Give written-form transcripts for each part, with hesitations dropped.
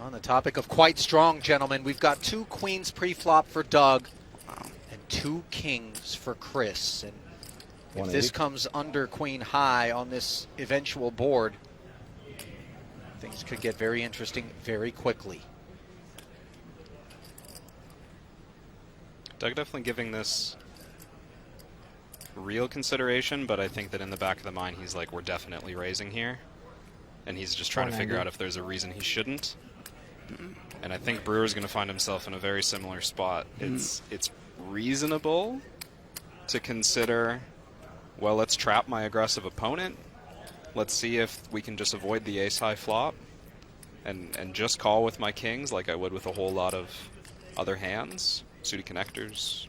On the topic of quite strong, gentlemen, we've got 2 queens pre-flop for Doug and 2 kings for Chris. And if this comes under queen high on this eventual board, things could get very interesting very quickly. Doug definitely giving this real consideration, but I think that in the back of the mind he's like, we're definitely raising here. And he's just trying to figure out if there's a reason he shouldn't. And I think Brewer's going to find himself in a very similar spot. It's reasonable to consider, well, let's trap my aggressive opponent. Let's see if we can just avoid the ace-high flop and just call with my kings like I would with a whole lot of other hands. Suited connectors,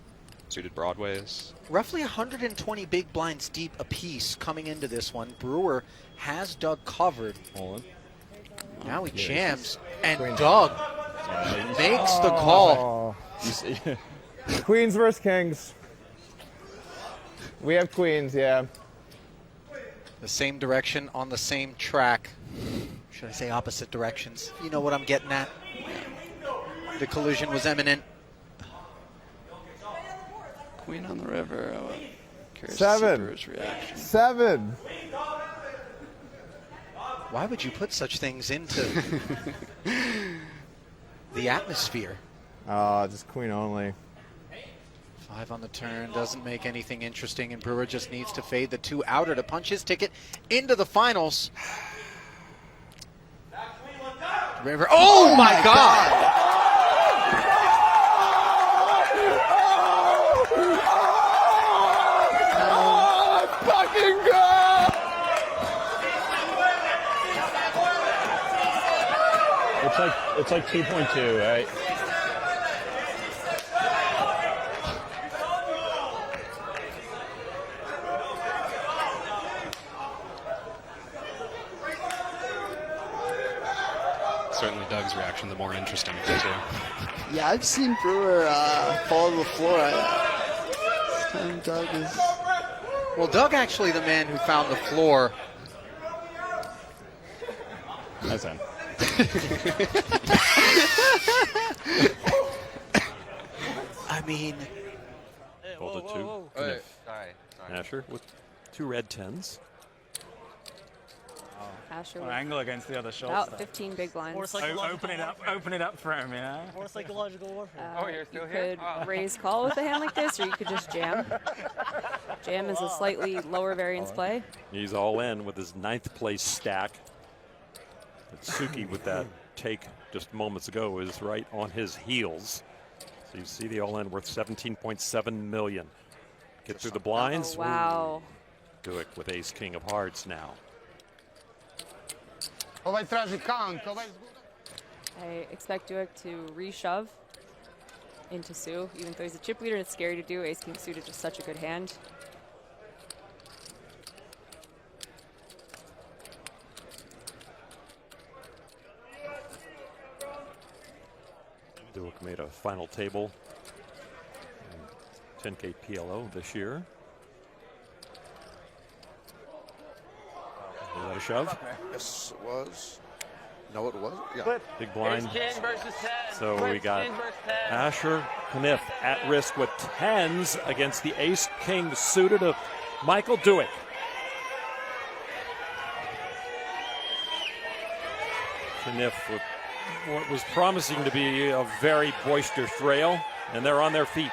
suited broadways. Roughly 120 big blinds deep apiece coming into this one. Brewer has Doug covered. Now he jams, and Doug makes the call. Queens versus kings. We have queens, yeah. The same direction on the same track. Should I say opposite directions? You know what I'm getting at. The collision was imminent. Queen on the river. Curious 7. to see Brewer's reaction. 7. Why would you put such things into the atmosphere? Just queen only. 5 on the turn doesn't make anything interesting, and Brewer just needs to fade the 2 outer to punch his ticket into the finals. River. Oh my God! It's like 2.2, right? Certainly Doug's reaction the more interesting of the two. Yeah, I've seen Brewer fall to the floor. This time Doug is... Well, Doug actually the man who found the floor. That's him. I mean, Folded 2. Sorry. Asher with 2 red 10s. Asher angle against the other shoulder. about 15 big blinds. Open it up for him, you know? More psychological warfare. You're still here? You could raise call with a hand like this, or you could just jam. Jam is a slightly lower variance play. He's all in with his 9th place stack. But Suki with that take just moments ago is right on his heels. So you see the all in worth 17.7 million. Get through the blinds. Oh, wow. Do it with ace king of hearts now. I expect Duick to reshove into Sue, even though he's a chip leader and it's scary to do. Ace king suited just such a good hand. Duick made a final table in 10K PLO this year. Was that a shove? Yes, it was. No, it wasn't. Yeah. Big blind. Ace king versus 10. So we got King versus 10. Asher Kniff at risk with 10s against the ace king suited of Michael Duick. Kniff with what was promising to be a very boisterous rail, and they're on their feet.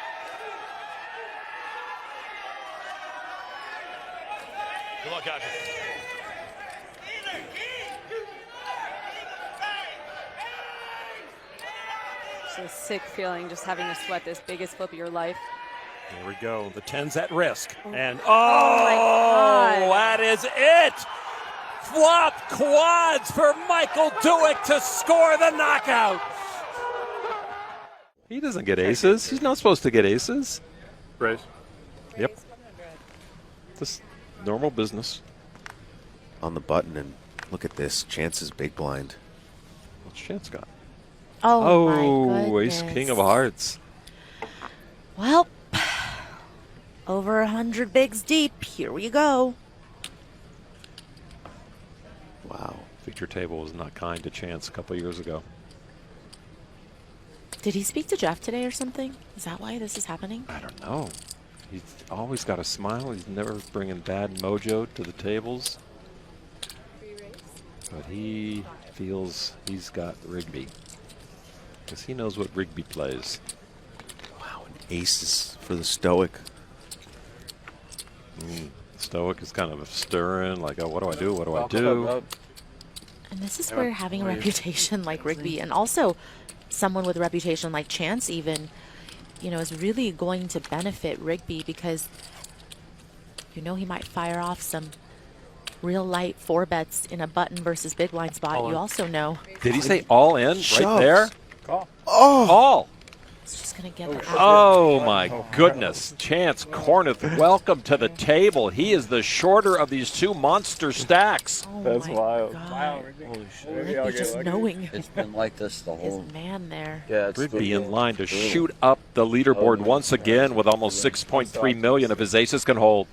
Good luck, Asher. It's a sick feeling just having to sweat this biggest flip of your life. Here we go. The 10's at risk. And Oh my God. that is it! Flop quads for Michael Duick to score the knockout. He doesn't get aces. He's not supposed to get aces. Raise. Yep. Just normal business. On the button, and look at this. Chance's big blind. What's Chance got? Oh, my ace goodness. king of hearts. Well, over 100 bigs deep. Here we go. Wow. Feature table was not kind to Chance a couple years ago. Did he speak to Jeff today or something? Is that why this is happening? I don't know. He's always got a smile. He's never bringing bad mojo to the tables. But he feels he's got Rigby. Because he knows what Rigby plays. Wow, an aces for the Stoic. Stoic is kind of stirring, like, oh, what do I do? What do I do? And this is where having a reputation like Rigby, and also someone with a reputation like Chance even, you know, is really going to benefit Rigby, because you know he might fire off some real light 4-bets in a button versus big blind spot. You also know. Did he say all in right there? Call. Oh! All! It's just going to get the Oh my goodness. Chance Corneth, welcome to the table. He is the shorter of these two monster stacks. Oh That's my wild. God. Wow. Holy Rigby just knowing It's been like this the his whole. man there. Yeah, it's Rigby in line to shoot up the leaderboard once again with almost 6.3 million of his aces can hold.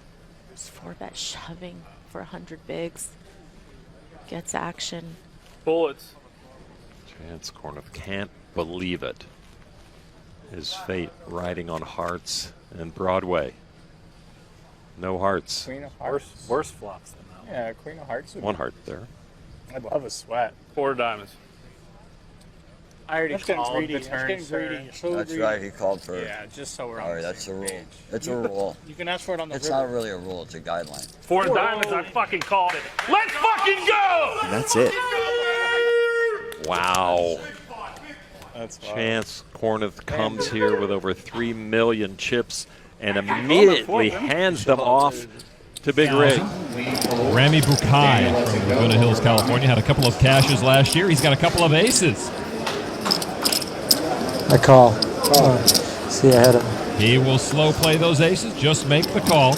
Just 4-bet shoving for 100 bigs. Gets action. Bullets. Chance Corneth can't believe it. His fate riding on hearts and Broadway. No hearts. Queen of hearts. Worse flops than that. Yeah, Queen of hearts. One heart there. I'd love a sweat. 4 diamonds. I already That's getting called greedy. the That's turn, getting sir. greedy. So That's greedy. right. He called for. Yeah, just so we're on All right, the that's a same rule. page. It's a rule. You can ask for it on the It's river. not really a rule. It's a guideline. 4 diamonds. I fucking called it. Let's fucking go! And that's it. Wow. That's wild. Chance Corneth comes here with over 3 million chips and immediately hands them off to Big Rig. Rami Bukai from Laguna Hills, California, had a couple of cashes last year. He's got a couple of aces. I call. See ahead of him. He will slow play those aces, just make the call.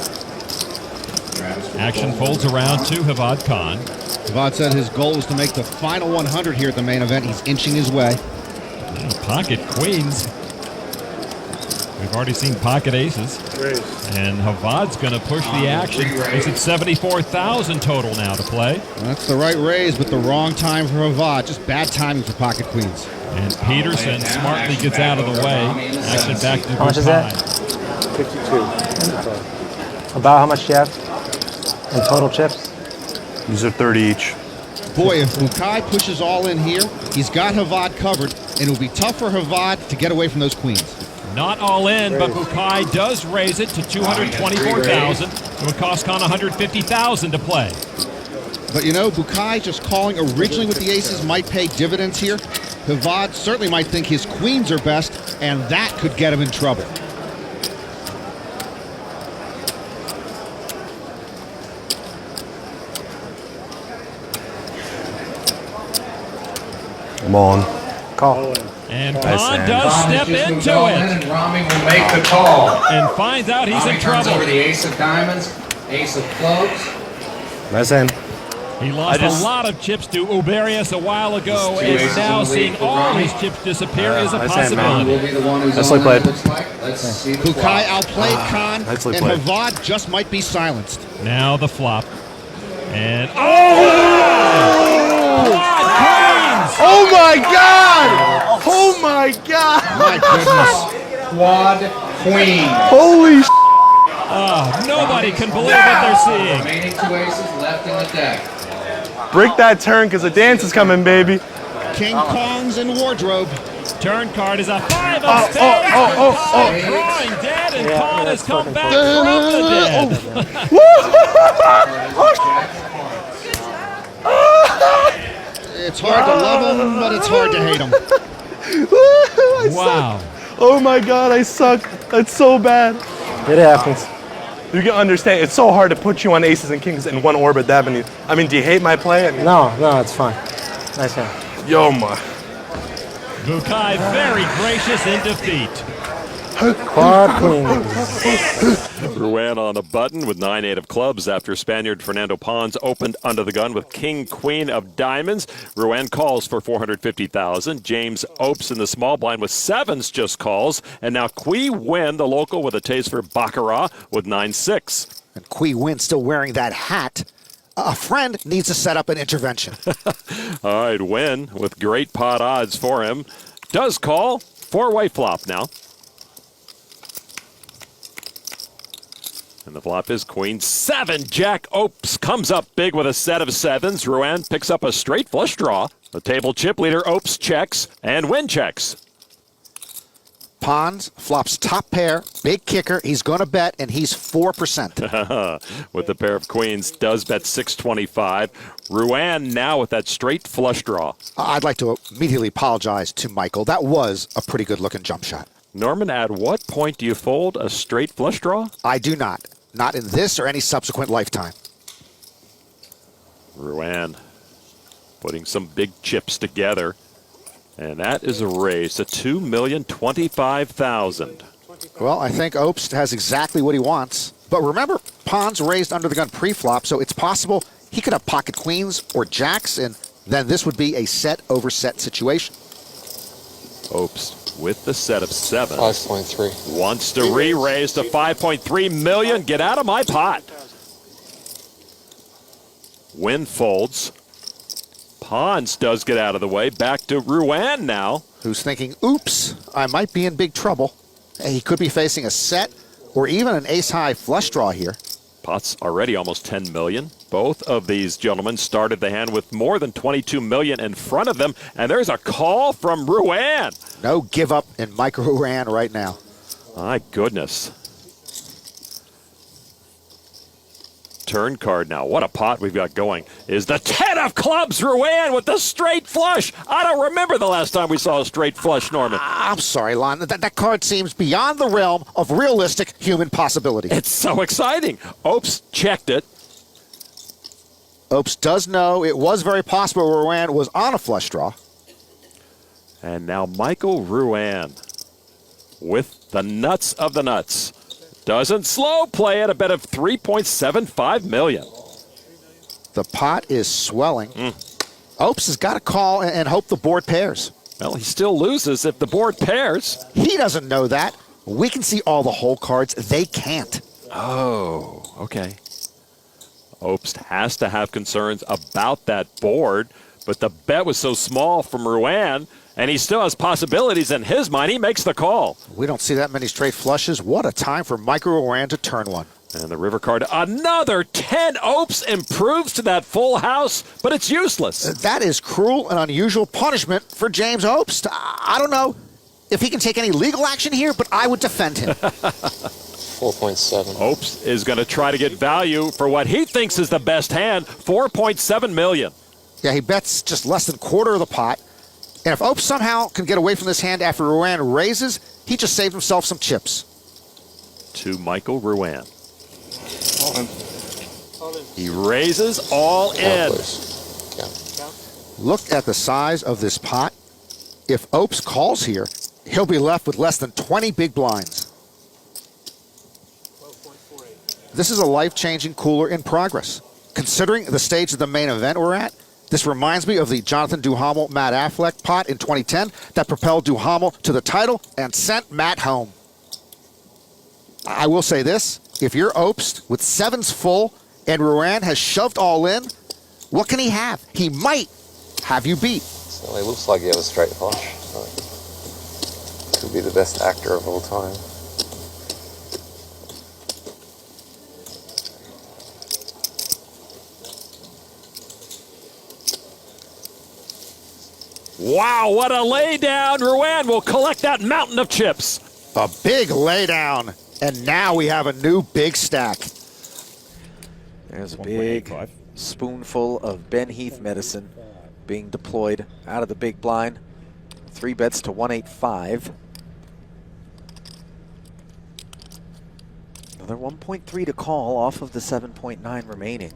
Action folds around to Havad Khan. Havad said his goal was to make the final 100 here at the main event. He's inching his way. Pocket queens. We've already seen pocket aces. And Havad's going to push the action. He's at 74,000 total now to play. That's the right raise, but the wrong time for Havad. Just bad timing for pocket queens. And Peterson smartly gets out of the way. Action back to How much is that? 52. About how much do you have in total chips? These are 30 each. Boy, if Bukai pushes all in here, he's got Havad covered, and it'll be tough for Havad to get away from those queens. Not all in, but Bukai does raise it to 224,000. It would cost Khan 150,000 to play. But you know, Bukai just calling originally with the aces might pay dividends here. Havad certainly might think his queens are best, and that could get him in trouble. Come on. Call. And Khan does step into it. And Rami will make the call. And finds out he's in Turns trouble. over the ace of diamonds, ace of clubs. Nice hand. He lost a lot of chips to Uberius a while ago, and now seeing all his chips disappear is a possibility. Will be the one who's Nicely on played. that, looks like. Let's see the Bukai flop. outplayed Khan, and nicely played. Havad just might be silenced. Now the flop. And Oh my God! Oh my God! My goodness. Quad queen. Holy nobody can believe what they're seeing. Remaining 2 aces left in the deck. Break that turn because the dance is coming, baby. King Kong's in wardrobe. Turn card is a 5 of spades. Drawing dead, and Khan has come back from the dead. It's hard to love him, but it's hard to hate him. Wow. Oh my God, I suck. That's so bad. It happens. You can understand, it's so hard to put you on aces and kings in one orbit that many. I mean, do you hate my play? I mean, No, it's fine. Nice hand. yo, my. Bukai very gracious in defeat. Quad queens. Ruan on a button with 9-8 of clubs after Spaniard Fernando Pons opened under the gun with King Queen of diamonds. Ruan calls for 450,000. James Opes in the small blind with 7s just calls. And now Qui Win, the local, with a taste for Baccarat with 9-6. And Qui Win still wearing that hat. A friend needs to set up an intervention. All right, Win with great pot odds for him. Does call four-way flop now. And the flop is Queen 7. Jack Opes comes up big with a set of sevens. Rouen picks up a straight flush draw. The table chip leader Opes checks and win checks. Pons flops top pair, big kicker. He's going to bet, and he's 4%. With the pair of queens, does bet 625. Rouen now with that straight flush draw. I'd like to immediately apologize to Michael. That was a pretty good-looking jump shot. Norman, at what point do you fold a straight flush draw? I do not. Not in this or any subsequent lifetime. Rouen putting some big chips together. And that is a raise to $2,025,000. Well, I think Opes has exactly what he wants. But remember, Pons raised under the gun pre-flop, so it's possible he could have pocket queens or jacks, and then this would be a set over set situation. Opes with the set of 7. 5.3. Wants to re-raise to 5.3 million. Get out of my pot. Win folds. Pons does get out of the way. Back to Rouen now. Who's thinking, oops, I might be in big trouble. He could be facing a set or even an ace-high flush draw here. Pot's already almost 10 million. Both of these gentlemen started the hand with more than 22 million in front of them, and there's a call from Rouen. No give up in Mike Rouen right now. My goodness. Turn card now. What a pot we've got going. Is the 10 of clubs, Rouen with the straight flush. I don't remember the last time we saw a straight flush, Norman. I'm sorry, Lon. That card seems beyond the realm of realistic human possibility. It's so exciting. Opes checked it. Opes does know it was very possible Rouen was on a flush draw. And now Michael Rouen with the nuts of the nuts. Doesn't slow play at a bet of 3.75 million. The pot is swelling. Opes has got to call and hope the board pairs. Well, he still loses if the board pairs. He doesn't know that. We can see all the hole cards. They can't. Oh, okay. Opes has to have concerns about that board, but the bet was so small from Rouen, and he still has possibilities in his mind. He makes the call. We don't see that many straight flushes. What a time for Mike Rouen to turn one. And the river card, another 10. Opes improves to that full house, but it's useless. That is cruel and unusual punishment for James Opes. I don't know if he can take any legal action here, but I would defend him. 4.7. Opes is going to try to get value for what he thinks is the best hand, 4.7 million. Yeah, he bets just less than quarter of the pot. And if Opes somehow can get away from this hand after Rouen raises, he just saved himself some chips. To Michael Rouen. He raises all in. Look at the size of this pot. If Opes calls here, he'll be left with less than 20 big blinds. This is a life-changing cooler in progress. Considering the stage of the main event we're at, this reminds me of the Jonathan Duhamel Matt Affleck pot in 2010 that propelled Duhamel to the title and sent Matt home. I will say this, if you're Opes with sevens full and Rouen has shoved all in, what can he have? He might have you beat. So it looks like he has a straight flush. Could be the best actor of all time. Wow, what a laydown. Rouen will collect that mountain of chips. A big laydown. And now we have a new big stack. There's a big spoonful of Ben Heath medicine being deployed out of the big blind. 3 bets to 185. Another 1.3 to call off of the 7.9 remaining.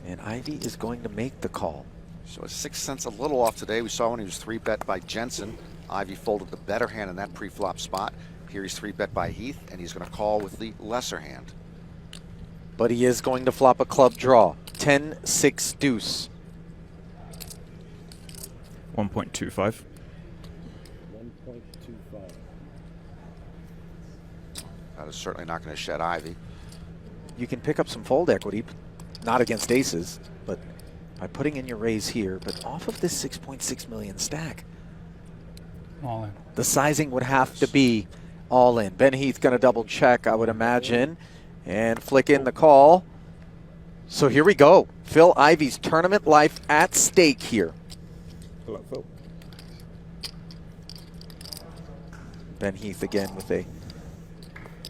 And Ivy is going to make the call. So his 6th sense a little off today. We saw when he was 3-bet by Jensen. Ivy folded the better hand in that pre-flop spot. Here he's 3-bet by Heath, and he's going to call with the lesser hand. But he is going to flop a club draw. 10-6 deuce. 1.25. That is certainly not going to shed Ivy. You can pick up some fold equity, not against aces, but by putting in your raise here, but off of this 6.6 million stack, All in. the sizing would have to be all in. Ben Heath going to double check, I would imagine, and flick in the call. So here we go. Phil Ivey's tournament life at stake here. Hello, Phil. Ben Heath again with a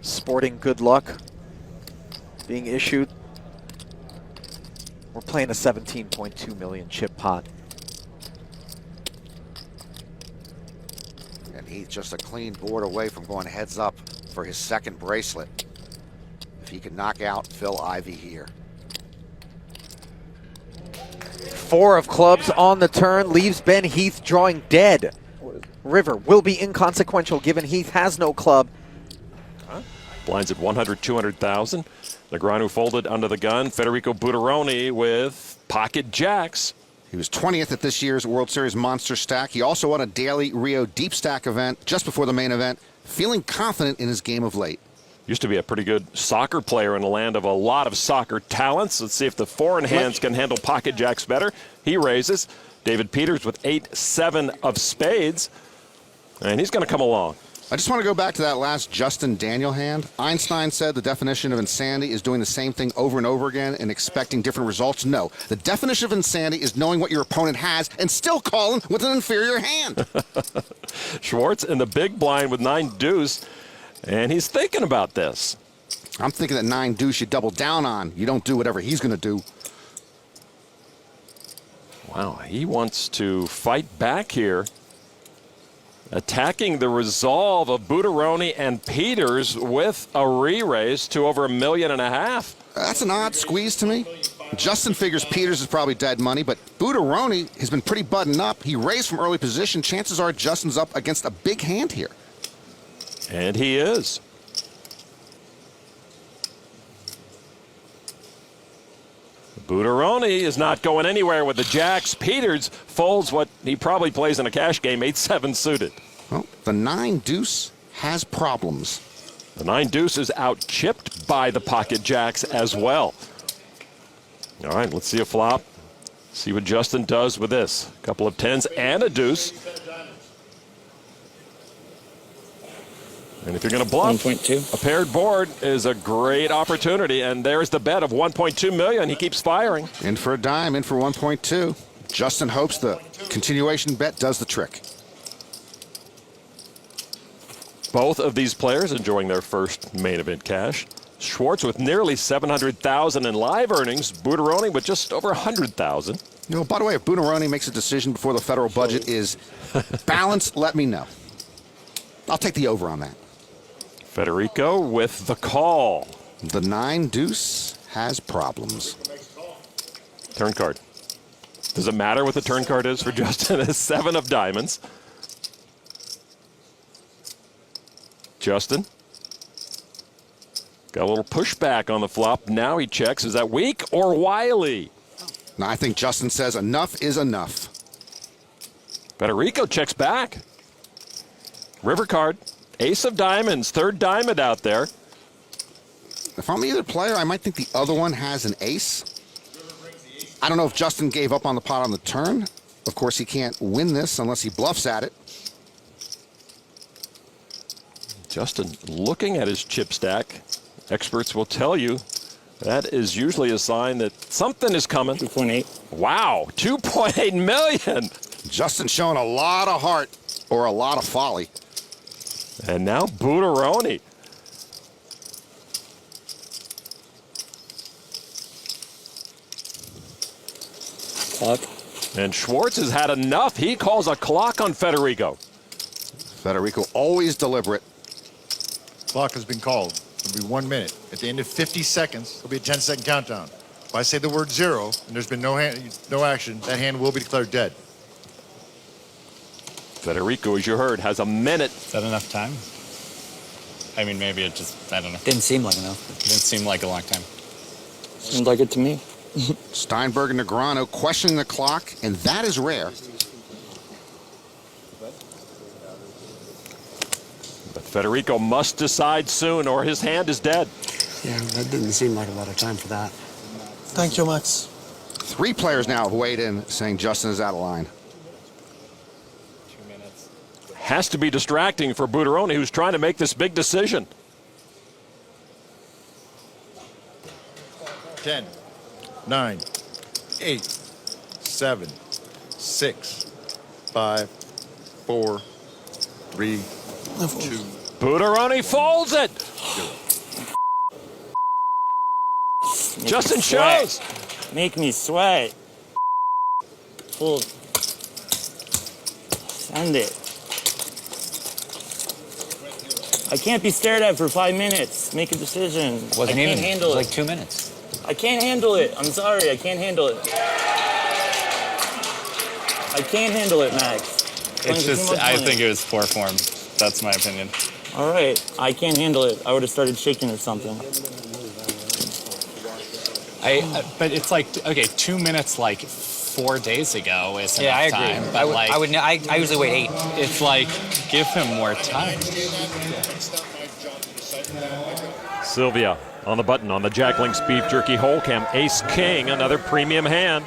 sporting good luck being issued. We're playing a 17.2 million chip pot. And he's just a clean board away from going heads up for his second bracelet. If he can knock out Phil Ivey here. 4 of clubs on the turn leaves Ben Heath drawing dead. River will be inconsequential given Heath has no club. Blinds at 100, 200,000. Negreanu folded under the gun. Federico Buderoni with pocket jacks. He was 20th at this year's World Series Monster Stack. He also won a daily Rio Deep Stack event just before the main event, feeling confident in his game of late. Used to be a pretty good soccer player in the land of a lot of soccer talents. Let's see if the foreign hands can handle pocket jacks better. He raises. David Peters with 8-7 of spades. And he's going to come along. I just want to go back to that last Justin Daniel hand. Einstein said the definition of insanity is doing the same thing over and over again and expecting different results. No, the definition of insanity is knowing what your opponent has and still calling with an inferior hand. Schwartz in the big blind with 9 deuce, and he's thinking about this. I'm thinking that 9 deuce you double down on. You don't do whatever he's going to do. Wow, he wants to fight back here. Attacking the resolve of Buderoni and Peters with a re-raise to over $1.5 million. That's an odd squeeze to me. Justin figures Peters is probably dead money, but Buderoni has been pretty buttoned up. He raised from early position. Chances are Justin's up against a big hand here. And he is. Buderoni is not going anywhere with the jacks. Peters folds what he probably plays in a cash game, 8-7 suited. Well, the 9 deuce has problems. The 9 deuce is out chipped by the pocket jacks as well. All right, let's see a flop. See what Justin does with this. A couple of 10s and a deuce. And if you're going to bluff, 1.2. a paired board is a great opportunity. And there's the bet of 1.2 million. He keeps firing. In for a dime, in for 1.2. Justin hopes the continuation bet does the trick. Both of these players enjoying their first main event cash. Schwartz with nearly 700,000 in live earnings. Buderoni with just over 100,000. You know, by the way, if Buderoni makes a decision before the federal budget is balanced, let me know. I'll take the over on that. Federico with the call. The 9 deuce has problems. Turn card. Does it matter what the turn card is for Justin? It's 7 of diamonds. Justin. Got a little pushback on the flop. Now he checks. Is that weak or wily? No, I think Justin says enough is enough. Federico checks back. River card. Ace of diamonds. 3rd diamond out there. If I'm either player, I might think the other one has an ace. I don't know if Justin gave up on the pot on the turn. Of course, he can't win this unless he bluffs at it. Justin looking at his chip stack. Experts will tell you that is usually a sign that something is coming. 2.8. Wow, 2.8 million. Justin showing a lot of heart or a lot of folly. And now Buderoni. Clock. And Schwartz has had enough. He calls a clock on Federico. Federico always deliberate. Clock has been called. It'll be 1 minute. At the end of 50 seconds, there'll be a 10-second countdown. If I say the word 0 and there's been no action, that hand will be declared dead. Federico, as you heard, has a minute. Is that enough time? I mean, maybe it just, I don't know. Didn't seem like enough. It didn't seem like a long time. Seemed like it to me. Steinberg and Negreanu questioning the clock, and that is rare. But Federico must decide soon or his hand is dead. Yeah, that didn't seem like a lot of time for that. Thank you, Max. 3 players now have weighed in saying Justin is out of line. Has to be distracting for Buderoni, who's trying to make this big decision. 10, 9, 8, 7, 6, 5, 4, 3, 2. Buderoni folds it. Justin shows. Make me sweat. Full. Send it. I can't be stared at for 5 minutes. Make a decision. Wasn't I can't even. handle It was it. like 2 minutes. I can't handle it. I'm sorry. I can't handle it. I can't handle it, Max. It's just, I think it was poor form. That's my opinion. All right. I can't handle it. I would have started shaking or something. But it's like, okay, 2 minutes like 4 days ago is enough I agree. time. But I usually wait 8. It's like, give him more time. Sylvia on the button on the Jack Link's Beef Jerky Whole Cam. Ace King, another premium hand.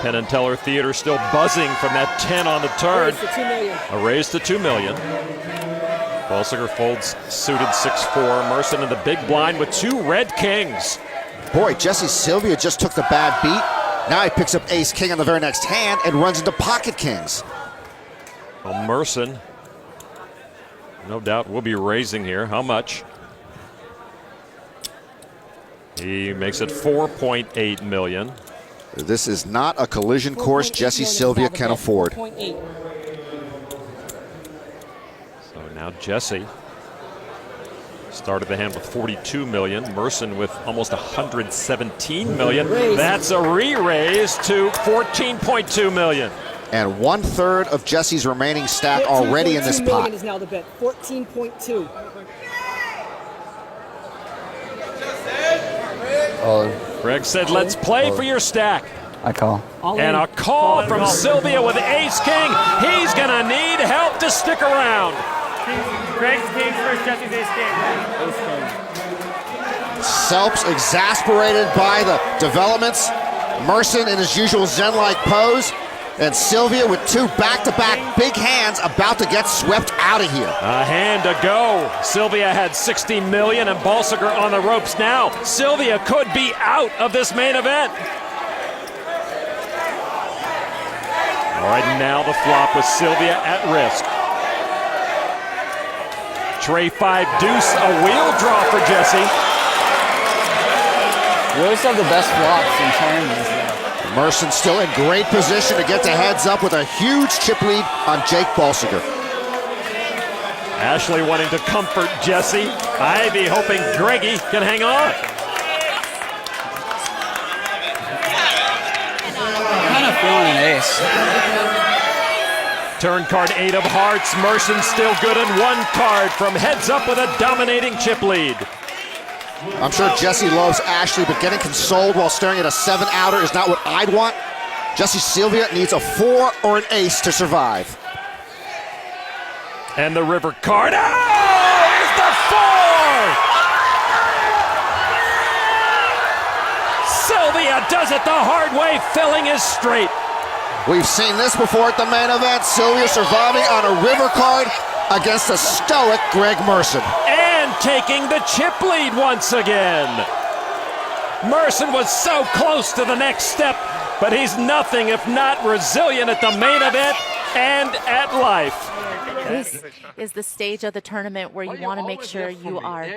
Penn and Teller Theater still buzzing from that 10 on the turn. A raise to $2 million. Balsiger folds suited 6-4. Merson in the big blind with 2 red kings. Boy, Jesse Sylvia just took the bad beat. Now he picks up ace king on the very next hand and runs into pocket kings. Well, Merson, no doubt, will be raising here. How much? He makes it $4.8 million. This is not a collision course Jesse Sylvia can afford. So now Jesse started the hand with $42 million. Merson with almost $117 million. That's a re-raise to $14.2 million. And 1/3 of Jesse's remaining stack already in this pot. is now the bet. 14.2. Greg said, let's play for your stack. I call. And a call from Sylvia with ace king. He's going to need help to stick around. Greg's kings versus Jesse's ace king. Selps exasperated by the developments. Merson in his usual zen-like pose. And Sylvia with 2 back-to-back big hands about to get swept out of here. A hand to go. Sylvia had $60 million and Balsiger on the ropes now. Sylvia could be out of this main event. All right, now the flop with Sylvia at risk. Tray 5 deuce, a wheel draw for Jesse. You always have the best flops in tournaments. Merson still in great position to get the heads up with a huge chip lead on Jake Balsiger. Ashley wanting to comfort Jesse. Ivy hoping Greggy can hang on. Kind of feeling an ace. Turn card 8 of hearts. Merson still good in 1 card from heads up with a dominating chip lead. I'm sure Jesse loves Ashley, but getting consoled while staring at a 7-outer is not what I'd want. Jesse Sylvia needs a 4 or an ace to survive. And the river card. Oh, here's the 4! Sylvia does it the hard way, filling his straight. We've seen this before at the main event. Sylvia surviving on a river card against a stoic Greg Merson. And taking the chip lead once again. Merson was so close to the next step, but he's nothing if not resilient at the main event and at life. This is the stage of the tournament where you want to make sure you are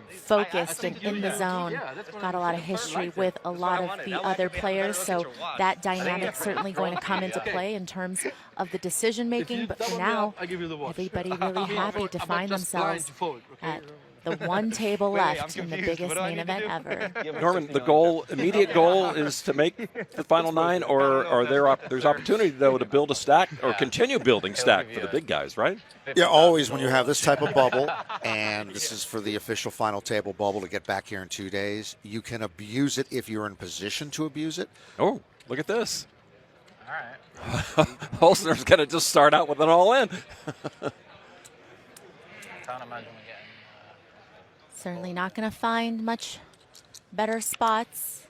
focused and in the zone. Got a lot of history with a lot of the other players, so that dynamic certainly going to come into play in terms of the decision making. But for now, everybody really happy to find themselves at the 1 table left in the biggest main event ever. Norman, the goal, immediate goal is to make the final 9, or there's opportunity, though, to build a stack or continue building stack for the big guys, right? Yeah, always when you have this type of bubble, and this is for the official final table bubble to get back here in 2 days, you can abuse it if you're in position to abuse it. Oh, look at this. All right. Holzner's going to just start out with it all in. Certainly not going to find much better spots.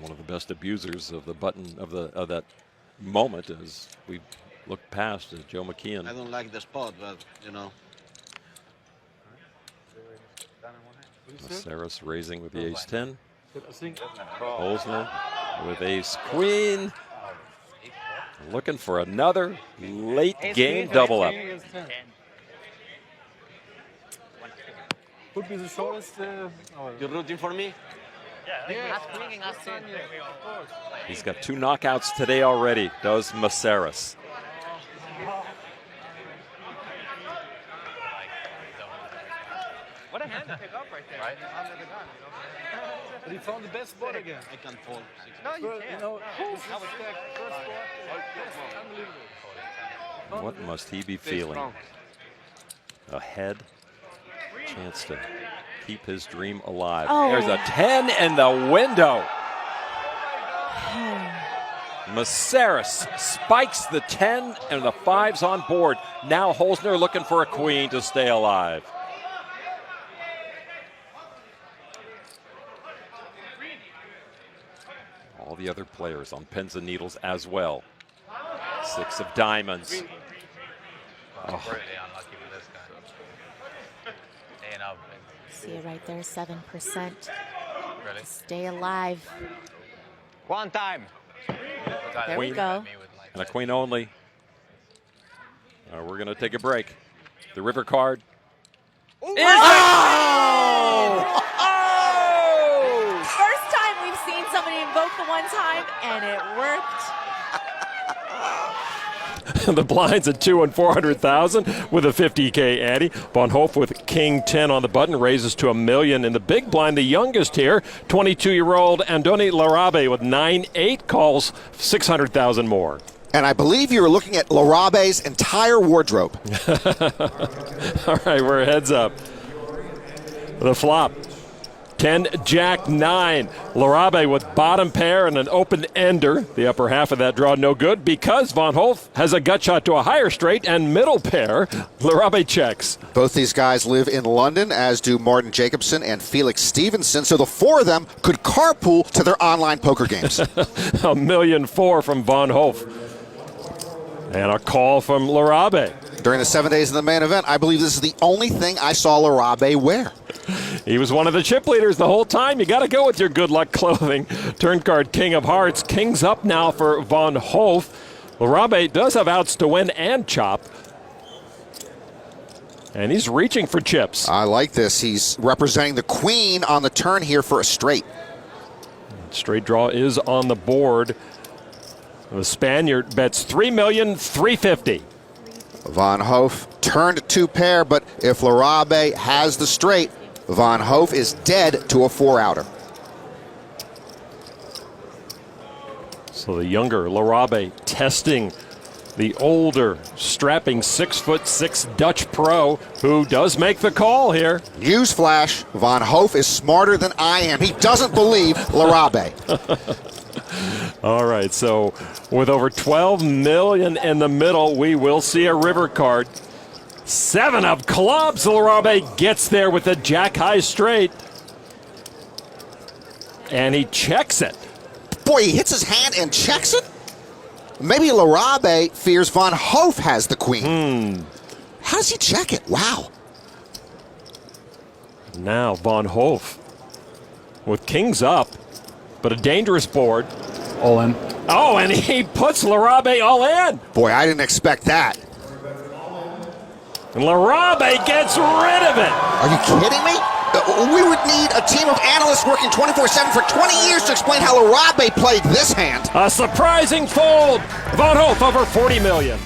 One of the best abusers of the button of that moment as we look past Joe McKeon. I don't like the spot, but you know. Maceras raising with the ace-10. Holzner with ace-queen. Looking for another late game double up. Could be the shortest. You're rooting for me? He's got 2 knockouts today already, does Maceras. What a hand to pick up right there. Right? Under the gun, you know? But he found the best spot again. I can't fold. No, you can't. You know, first spot. Unbelievable. What must he be feeling? Ahead, chance to keep his dream alive. Oh. There's a 10 in the window. Maceras spikes the 10 and the 5's on board. Now Holzner looking for a queen to stay alive. All the other players on pins and needles as well. 6 of diamonds. Oh. See it right there, 7%. Stay alive. One time. There we Queen go. and a queen only. We're going to take a break. The river card. First time we've seen somebody invoke the one time, and it worked. The blinds at 2 and 400,000 with a 50K ante. Von Hof with king 10 on the button raises to $1 million in the big blind. The youngest here, 22-year-old Andoni Larabe with 9-8 calls 600,000 more. And I believe you were looking at Larabe's entire wardrobe. All right, we're heads up. The flop. 10, Jack 9. Larabe with bottom pair and an open ender. The upper half of that draw no good because Von Hof has a gut shot to a higher straight and middle pair. Larabe checks. Both these guys live in London, as do Martin Jacobson and Felix Stevenson, so the 4 of them could carpool to their online poker games. $1.4 million from Von Hof. And a call from Larabe. During the 7 days of the main event, I believe this is the only thing I saw Larabe wear. He was one of the chip leaders the whole time. You got to go with your good luck clothing. Turn card, King of Hearts. King's up now for Von Hof. Larabe does have outs to win and chop. And he's reaching for chips. I like this. He's representing the queen on the turn here for a straight. Straight draw is on the board. The Spaniard bets $3,350,000. Von Hof turned 2 pair, but if Larabe has the straight, Von Hof is dead to a 4-outer. So the younger Larabe testing the older, strapping 6'6" Dutch pro who does make the call here. Newsflash, Von Hof is smarter than I am. He doesn't believe Larabe. All right, so with over 12 million in the middle, we will see a river card. 7 of clubs. Larabe gets there with a jack high straight. And he checks it. Boy, he hits his hand and checks it? Maybe Larabe fears Von Hof has the queen. How does he check it? Wow. Now Von Hof with kings up, but a dangerous board. All in. Oh, and he puts Larabe all in. Boy, I didn't expect that. And Larabe gets rid of it. Are you kidding me? We would need a team of analysts working 24/7 for 20 years to explain how Larabe played this hand. A surprising fold. Von Hof over $40 million.